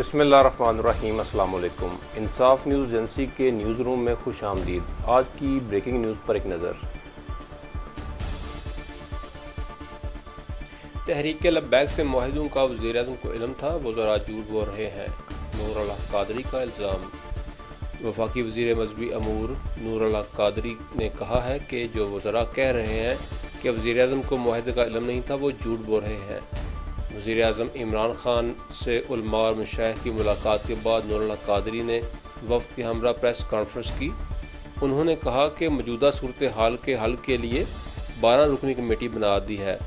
بسم اللہ الرحمن الرحیم۔ السلام علیکم۔ انصاف نیوز ایجنسی کے نیوز روم میں خوش آمدید۔ آج کی بریکنگ نیوز پر ایک نظر۔ تحریک لبیک سے معاہدوں کا وزیراعظم کو علم تھا، وزراء جھوٹ بول رہے ہیں، نور الحق قادری کا الزام۔ وفاقی وزیر مذہبی امور نور الحق قادری نے کہا ہے کہ جو وزراء کہہ رہے ہیں کہ وزیراعظم کو معاہدے کا علم نہیں تھا، وہ جھوٹ بول رہے ہیں۔ وزیر اعظم عمران خان سے علماء اور مشائخ کی ملاقات کے بعد نور الحق قادری نے وفد کے ہمراہ پریس کانفرنس کی۔ انہوں نے کہا کہ موجودہ صورتحال کے حل کے لیے 12 رکنی کمیٹی بنا دی ہے۔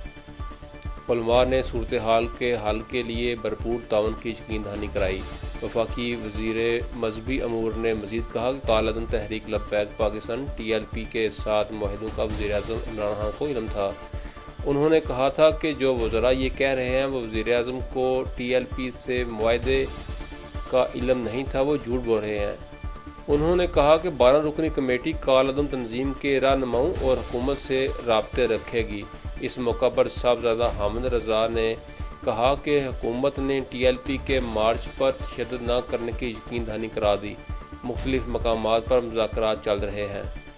علماء نے صورتحال کے حل کے لیے بھرپور تعاون کی یقین دہانی کرائی۔ وفاقی وزیر مذہبی امور نے مزید کہا کہ کالعدم تحریک لبیک پاکستان TLP کے ساتھ معاہدوں کا وزیر اعظم عمران خان کو علم تھا۔ انہوں نے کہا تھا کہ جو وزراء یہ کہہ رہے ہیں وہ وزیر اعظم کو TLP سے معاہدے کا علم نہیں تھا، وہ جھوٹ بول رہے ہیں۔ انہوں نے کہا کہ 12 رکنی کمیٹی کالعدم تنظیم کے رہنماؤں اور حکومت سے رابطے رکھے گی۔ اس موقع پر صاحبزادہ حامد رضا نے کہا کہ حکومت نے TLP کے مارچ پر تشدد نہ کرنے کی یقین دہانی کرا دی۔ مختلف مقامات پر مذاکرات چل رہے ہیں۔